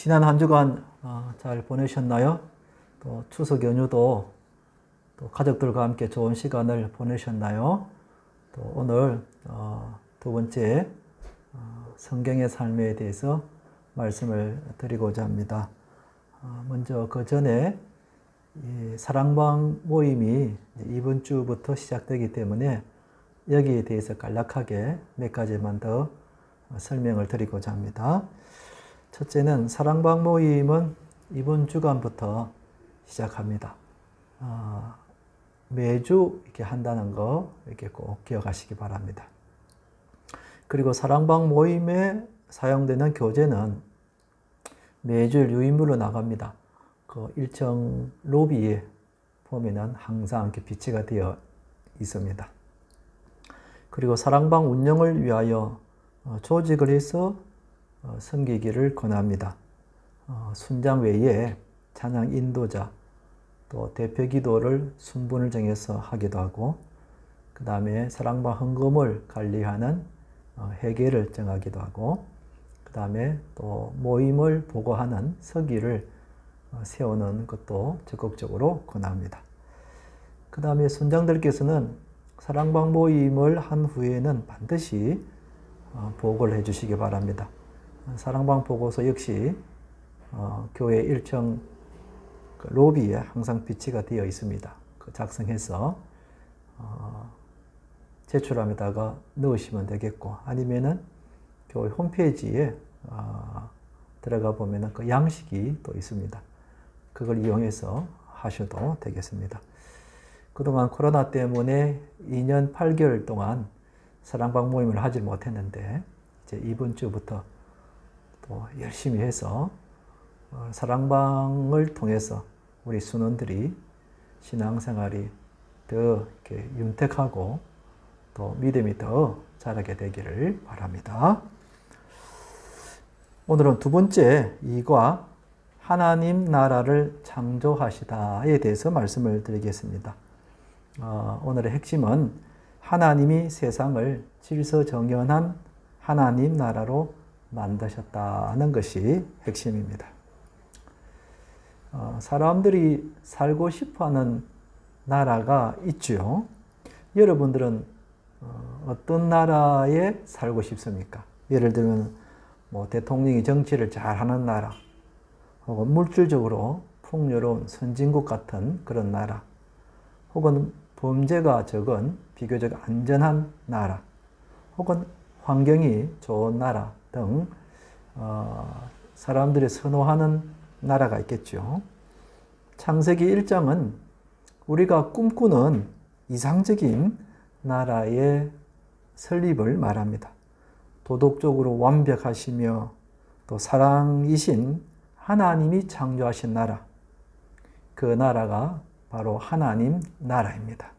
지난 한 주간 잘 보내셨나요? 또 추석 연휴도 또 가족들과 함께 좋은 시간을 보내셨나요? 또 오늘 두 번째 성경의 삶에 대해서 말씀을 드리고자 합니다. 먼저 그 전에 이 사랑방 모임이 이번 주부터 시작되기 때문에 여기에 대해서 간략하게 몇 가지만 더 설명을 드리고자 합니다. 첫째는 사랑방 모임은 이번 주간부터 시작합니다. 매주 이렇게 한다는 거 이렇게 꼭 기억하시기 바랍니다. 그리고 사랑방 모임에 사용되는 교재는 매주일 유인물로 나갑니다. 그 일정 로비에 보면은 항상 이렇게 비치가 되어 있습니다. 그리고 사랑방 운영을 위하여 조직을 해서 섬기기를 권합니다. 순장 외에 찬양 인도자, 또 대표 기도를 순분을 정해서 하기도 하고, 그 다음에 사랑방 헌금을 관리하는 회계를 정하기도 하고, 그 다음에 또 모임을 보고하는 서기를 세우는 것도 적극적으로 권합니다. 그 다음에 순장들께서는 사랑방 모임을 한 후에는 반드시 보고를 해주시기 바랍니다. 사랑방 보고서 역시 교회 일정 로비에 항상 비치가 되어 있습니다. 작성해서 제출함에다가 넣으시면 되겠고, 아니면은 교회 홈페이지에 들어가 보면은 그 양식이 또 있습니다. 그걸 이용해서 하셔도 되겠습니다. 그동안 코로나 때문에 2년 8개월 동안 사랑방 모임을 하지 못했는데, 이제 이번 주부터 또 열심히 해서 사랑방을 통해서 우리 순원들이 신앙생활이 더 이렇게 윤택하고 또 믿음이 더 자라게 되기를 바랍니다. 오늘은 두 번째 이과 하나님 나라를 창조하시다에 대해서 말씀을 드리겠습니다. 오늘의 핵심은 하나님이 세상을 질서정연한 하나님 나라로 만드셨다는 것이 핵심입니다. 사람들이 살고 싶어하는 나라가 있죠. 여러분들은 어떤 나라에 살고 싶습니까? 예를 들면 대통령이 정치를 잘하는 나라, 혹은 물질적으로 풍요로운 선진국 같은 그런 나라, 혹은 범죄가 적은 비교적 안전한 나라, 혹은 환경이 좋은 나라 등 사람들이 선호하는 나라가 있겠죠. 창세기 1장은 우리가 꿈꾸는 이상적인 나라의 설립을 말합니다. 도덕적으로 완벽하시며 또 사랑이신 하나님이 창조하신 나라, 그 나라가 바로 하나님 나라입니다.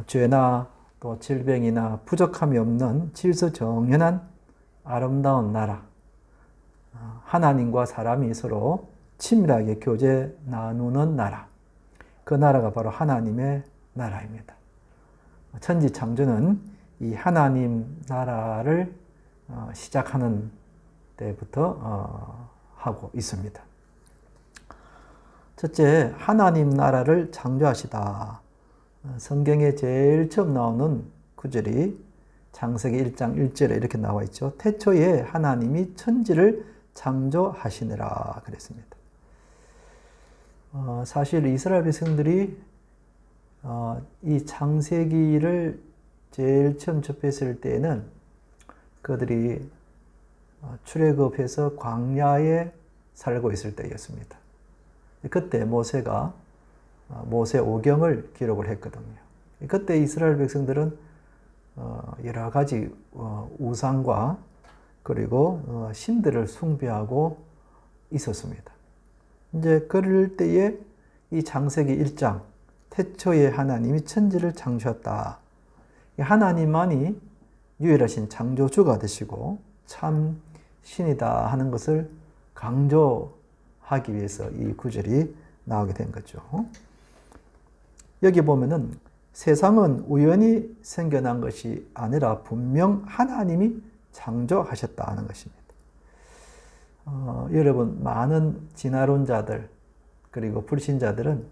죄나 또 질병이나 부족함이 없는 질서정연한 아름다운 나라, 하나님과 사람이 서로 친밀하게 교제 나누는 나라, 그 나라가 바로 하나님의 나라입니다. 천지 창조는 이 하나님 나라를 시작하는 때부터 하고 있습니다. 첫째, 하나님 나라를 창조하시다. 성경에 제일 처음 나오는 구절이 창세기 1장 1절에 이렇게 나와 있죠. 태초에 하나님이 천지를 창조하시니라 그랬습니다. 사실 이스라엘 백성들이 이 창세기를 제일 처음 접했을 때에는 그들이 출애굽해서 광야에 살고 있을 때였습니다. 그때 모세가 모세 오경을 기록을 했거든요. 그때 이스라엘 백성들은 여러 가지 우상과 그리고 신들을 숭배하고 있었습니다. 이제 그럴 때에 이 창세기 1장 태초에 하나님이 천지를 창조했다. 하나님만이 유일하신 창조주가 되시고 참 신이다 하는 것을 강조하기 위해서 이 구절이 나오게 된 거죠. 여기 보면은 세상은 우연히 생겨난 것이 아니라 분명 하나님이 창조하셨다는 것입니다. 여러분, 많은 진화론자들, 그리고 불신자들은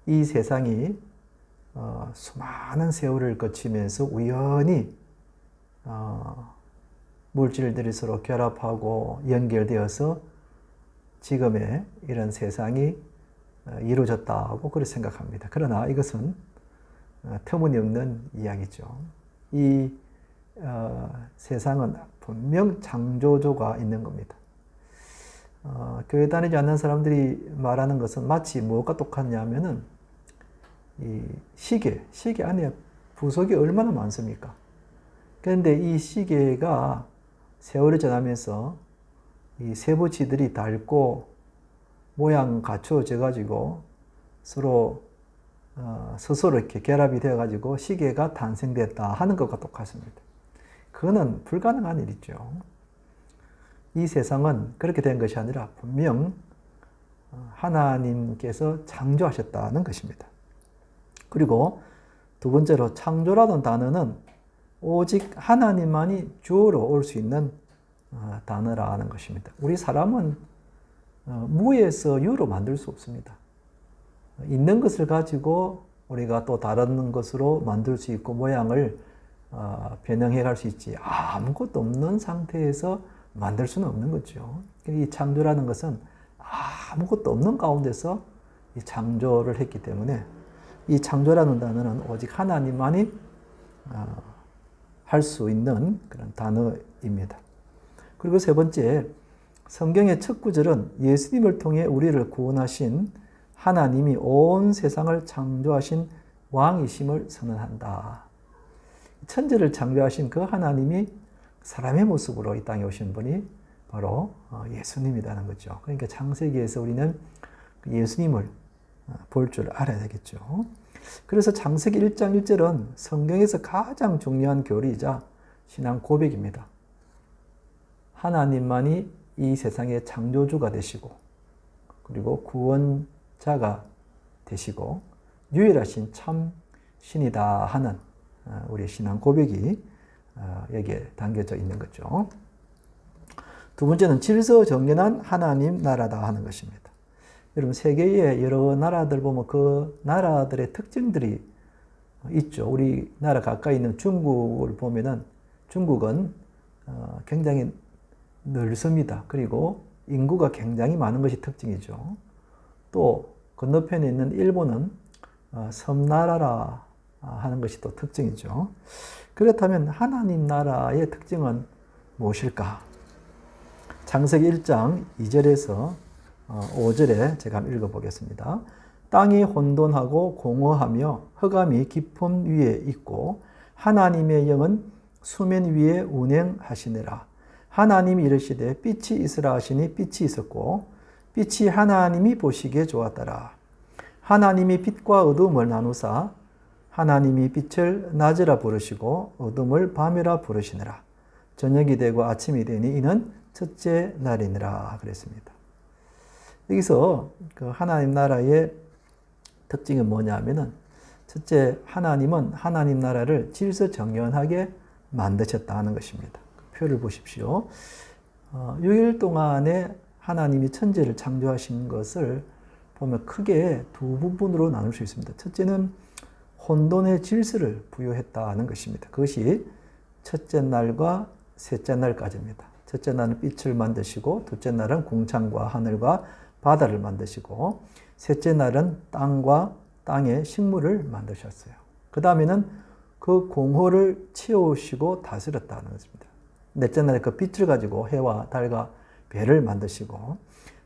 이 세상이 수많은 세월을 거치면서 우연히 물질들이 서로 결합하고 연결되어서 지금의 이런 세상이 이루어졌다고 그렇게 생각합니다. 그러나 이것은 터무니없는 이야기죠. 이 세상은 분명 창조주가 있는 겁니다. 교회 다니지 않는 사람들이 말하는 것은 마치 무엇과 똑같냐면은 이 시계 안에 부속이 얼마나 많습니까? 그런데 이 시계가 세월이 지나면서 이 세부치들이 닳고 모양 갖추어져 가지고 서로 스스로 이렇게 결합이 되어 가지고 시계가 탄생됐다 하는 것과 똑같습니다. 그거는 불가능한 일이죠. 이 세상은 그렇게 된 것이 아니라 분명 하나님께서 창조하셨다는 것입니다. 그리고 두 번째로 창조라는 단어는 오직 하나님만이 주어로 올 수 있는 단어라는 것입니다. 우리 사람은 무에서 유로 만들 수 없습니다. 있는 것을 가지고 우리가 또 다른 것으로 만들 수 있고 모양을 변형해 갈 수 있지, 아무것도 없는 상태에서 만들 수는 없는 거죠. 이 창조라는 것은 아무것도 없는 가운데서 이 창조를 했기 때문에 이 창조라는 단어는 오직 하나님만이 할 수 있는 그런 단어입니다. 그리고 세 번째, 성경의 첫 구절은 예수님을 통해 우리를 구원하신 하나님이 온 세상을 창조하신 왕이심을 선언한다. 천지를 창조하신 그 하나님이 사람의 모습으로 이 땅에 오신 분이 바로 예수님이라는 거죠. 그러니까 창세기에서 우리는 예수님을 볼 줄 알아야 되겠죠. 그래서 창세기 1장 1절은 성경에서 가장 중요한 교리이자 신앙 고백입니다. 하나님만이 이 세상의 창조주가 되시고, 그리고 구원자가 되시고 유일하신 참 신이다 하는 우리 신앙 고백이 여기에 담겨져 있는 거죠. 두 번째는 질서정연한 하나님 나라다 하는 것입니다. 여러분, 세계의 여러 나라들 보면 그 나라들의 특징들이 있죠. 우리나라 가까이 있는 중국을 보면은 중국은 굉장히 넓습니다. 그리고 인구가 굉장히 많은 것이 특징이죠. 또 건너편에 있는 일본은 섬나라라 하는 것이 또 특징이죠. 그렇다면 하나님 나라의 특징은 무엇일까? 창세기 1장 2절에서 5절에 제가 한번 읽어보겠습니다. 땅이 혼돈하고 공허하며 흑암이 깊음 위에 있고 하나님의 영은 수면 위에 운행하시니라. 하나님이 이르시되 빛이 있으라 하시니 빛이 있었고 빛이 하나님이 보시기에 좋았더라. 하나님이 빛과 어둠을 나누사 하나님이 빛을 낮이라 부르시고 어둠을 밤이라 부르시니라. 저녁이 되고 아침이 되니 이는 첫째 날이니라 그랬습니다. 여기서 그 하나님 나라의 특징이 뭐냐면은, 첫째, 하나님은 하나님 나라를 질서정연하게 만드셨다는 것입니다. 표를 보십시오. 6일 동안에 하나님이 천지를 창조하신 것을 보면 크게 두 부분으로 나눌 수 있습니다. 첫째는 혼돈의 질서를 부여했다는 것입니다. 그것이 첫째 날과 셋째 날까지입니다. 첫째 날은 빛을 만드시고, 둘째 날은 궁창과 하늘과 바다를 만드시고, 셋째 날은 땅과 땅의 식물을 만드셨어요. 그 다음에는 그 공허를 채우시고 다스렸다는 것입니다. 넷째 날에 그 빛을 가지고 해와 달과 별을 만드시고,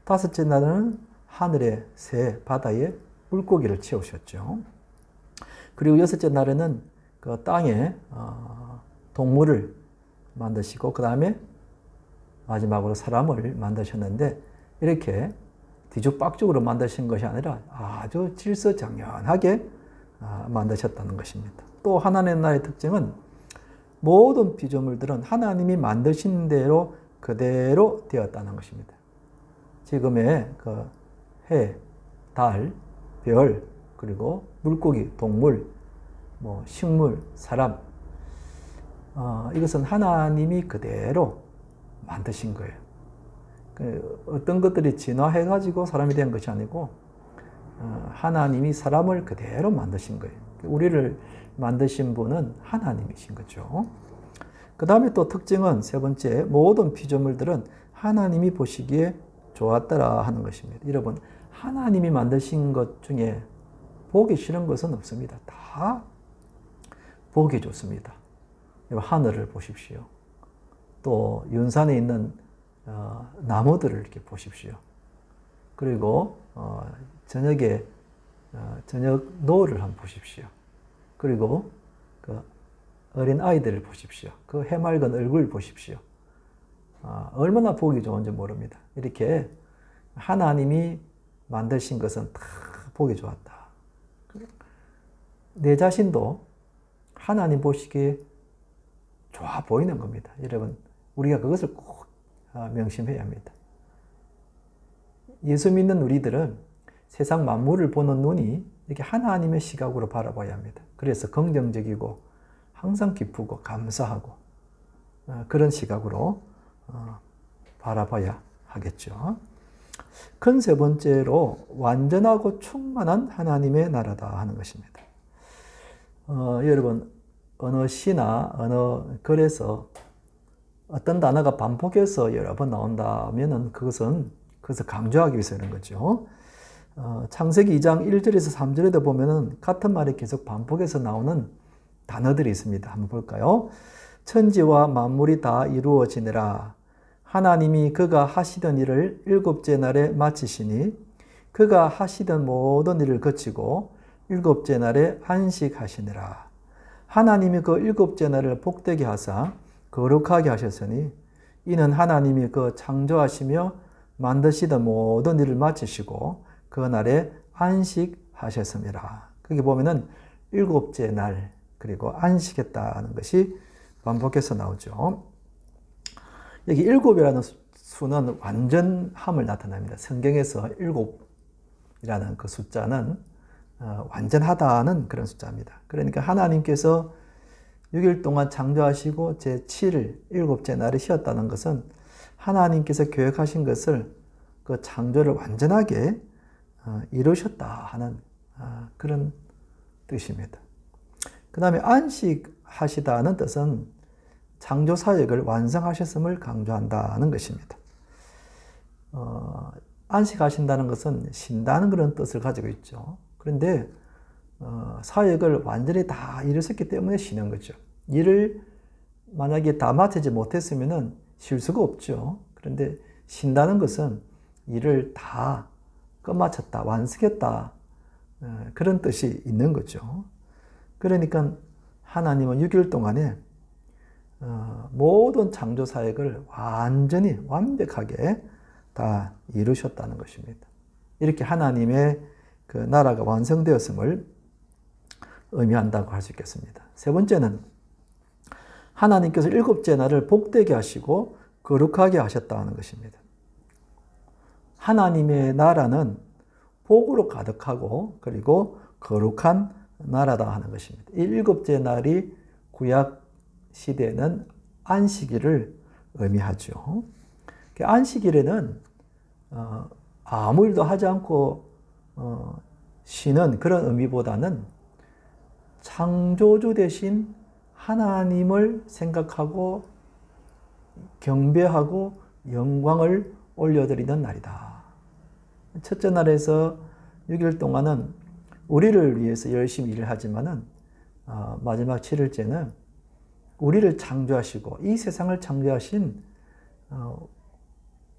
다섯째 날은 하늘의 새, 바다의 물고기를 채우셨죠. 그리고 여섯째 날에는 그 땅에 동물을 만드시고, 그 다음에 마지막으로 사람을 만드셨는데, 이렇게 뒤죽박죽으로 만드신 것이 아니라 아주 질서정연하게 만드셨다는 것입니다. 또 하나님 나라의 특징은 모든 피조물들은 하나님이 만드신 대로 그대로 되었다는 것입니다. 지금의 그 해, 달, 별, 그리고 물고기, 동물, 식물, 사람, 이것은 하나님이 그대로 만드신 거예요. 어떤 것들이 진화해가지고 사람이 된 것이 아니고 하나님이 사람을 그대로 만드신 거예요. 우리를 만드신 분은 하나님이신 거죠. 그 다음에 또 특징은 세 번째, 모든 피조물들은 하나님이 보시기에 좋았더라 하는 것입니다. 여러분, 하나님이 만드신 것 중에 보기 싫은 것은 없습니다. 다 보기 좋습니다. 하늘을 보십시오. 또 윤산에 있는 나무들을 이렇게 보십시오. 그리고 저녁에 저녁 노을을 한번 보십시오. 그리고 그 어린 아이들을 보십시오. 그 해맑은 얼굴 보십시오. 얼마나 보기 좋은지 모릅니다. 이렇게 하나님이 만드신 것은 다 보기 좋았다. 내 자신도 하나님 보시기에 좋아 보이는 겁니다. 여러분, 우리가 그것을 꼭 명심해야 합니다. 예수 믿는 우리들은 세상 만물을 보는 눈이 이렇게 하나님의 시각으로 바라봐야 합니다. 그래서 긍정적이고 항상 기쁘고 감사하고 그런 시각으로 바라봐야 하겠죠. 큰 세 번째로 완전하고 충만한 하나님의 나라다 하는 것입니다. 여러분, 어느 시나 어느 글에서 어떤 단어가 반복해서 여러 번 나온다면은 그것을 강조하기 위해서 그런 거죠. 창세기 2장 1절에서 3절에도 보면은 같은 말이 계속 반복해서 나오는 단어들이 있습니다. 한번 볼까요? 천지와 만물이 다 이루어지니라. 하나님이 그가 하시던 일을 일곱째 날에 마치시니 그가 하시던 모든 일을 거치고 일곱째 날에 안식하시니라. 하나님이 그 일곱째 날을 복되게 하사 거룩하게 하셨으니 이는 하나님이 그 창조하시며 만드시던 모든 일을 마치시고 그 날에 안식하셨습니다. 거기 보면은 일곱째 날 그리고 안식했다는 것이 반복해서 나오죠. 여기 일곱이라는 수는 완전함을 나타냅니다. 성경에서 일곱이라는 그 숫자는 완전하다는 그런 숫자입니다. 그러니까 하나님께서 6일 동안 창조하시고 제7일 일곱째 날에 쉬었다는 것은 하나님께서 계획하신 것을 그 창조를 완전하게 이루셨다 하는 그런 뜻입니다. 그 다음에 안식하시다는 뜻은 창조 사역을 완성하셨음을 강조한다는 것입니다. 안식하신다는 것은 쉰다는 그런 뜻을 가지고 있죠. 그런데 사역을 완전히 다 이루셨기 때문에 쉬는 거죠. 일을 만약에 다 마치지 못했으면 쉴 수가 없죠. 그런데 쉰다는 것은 일을 다 끝마쳤다, 완성했다 그런 뜻이 있는 거죠. 그러니까 하나님은 6일 동안에 모든 창조 사역을 완전히 완벽하게 다 이루셨다는 것입니다. 이렇게 하나님의 그 나라가 완성되었음을 의미한다고 할 수 있겠습니다. 세 번째는 하나님께서 일곱째 날을 복되게 하시고 거룩하게 하셨다는 것입니다. 하나님의 나라는 복으로 가득하고 그리고 거룩한 나라다 하는 것입니다. 이 일곱째 날이 구약 시대는 안식일을 의미하죠. 안식일에는 아무 일도 하지 않고 쉬는 그런 의미보다는 창조주 대신 하나님을 생각하고 경배하고 영광을 올려드리는 날이다. 첫째 날에서 6일 동안은 우리를 위해서 열심히 일을 하지만은 마지막 7일째는 우리를 창조하시고 이 세상을 창조하신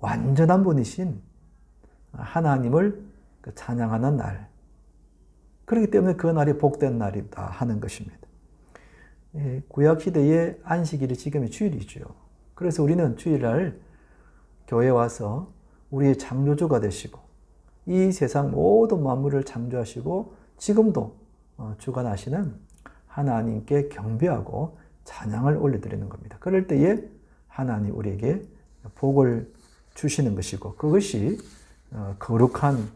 완전한 분이신 하나님을 찬양하는 날. 그렇기 때문에 그 날이 복된 날이다 하는 것입니다. 구약시대의 안식일이 지금의 주일이죠. 그래서 우리는 주일날 교회에 와서 우리의 창조주가 되시고 이 세상 모든 만물을 창조하시고 지금도 주관하시는 하나님께 경배하고 찬양을 올려드리는 겁니다. 그럴 때에 하나님 우리에게 복을 주시는 것이고 그것이 거룩한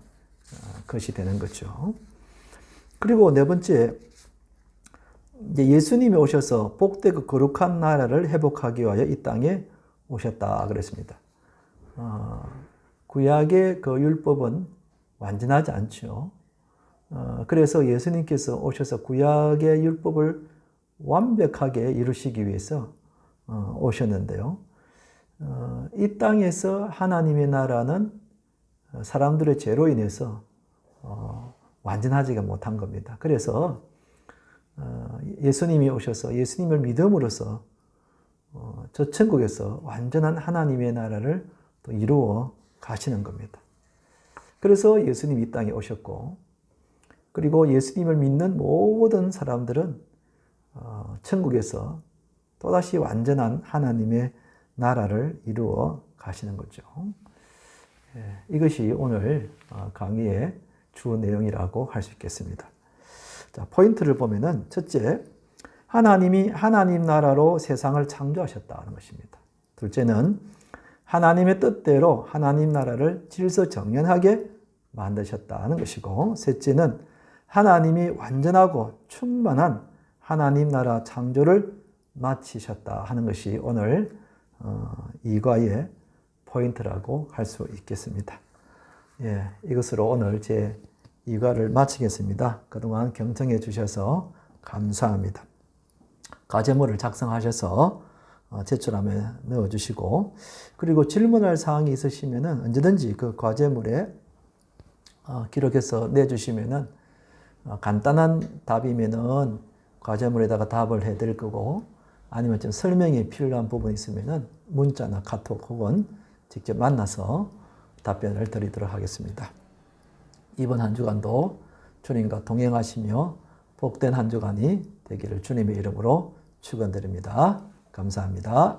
것이 되는 거죠. 그리고 네 번째, 이제 예수님이 오셔서 복되고 거룩한 나라를 회복하기 위하여 이 땅에 오셨다 그랬습니다. 구약의 그 율법은 완전하지 않죠. 그래서 예수님께서 오셔서 구약의 율법을 완벽하게 이루시기 위해서 오셨는데요. 이 땅에서 하나님의 나라는 사람들의 죄로 인해서 완전하지가 못한 겁니다. 그래서 예수님이 오셔서 예수님을 믿음으로써 저 천국에서 완전한 하나님의 나라를 또 이루어 가시는 겁니다. 그래서 예수님이 이 땅에 오셨고, 그리고 예수님을 믿는 모든 사람들은 천국에서 또다시 완전한 하나님의 나라를 이루어 가시는 거죠. 이것이 오늘 강의의 주 내용이라고 할 수 있겠습니다. 자, 포인트를 보면은 첫째, 하나님이 하나님 나라로 세상을 창조하셨다는 것입니다. 둘째는 하나님의 뜻대로 하나님 나라를 질서정연하게 만드셨다는 것이고, 셋째는 하나님이 완전하고 충만한 하나님 나라 창조를 마치셨다 하는 것이 오늘 이과의 포인트라고 할 수 있겠습니다. 이것으로 오늘 제 이과를 마치겠습니다. 그동안 경청해 주셔서 감사합니다. 과제물을 작성하셔서 제출함에 넣어주시고, 그리고 질문할 사항이 있으시면 언제든지 그 과제물에 기록해서 내주시면 간단한 답이면 과제물에다가 답을 해드릴 거고, 아니면 좀 설명이 필요한 부분이 있으면 문자나 카톡 혹은 직접 만나서 답변을 드리도록 하겠습니다. 이번 한 주간도 주님과 동행하시며 복된 한 주간이 되기를 주님의 이름으로 축원드립니다. 감사합니다.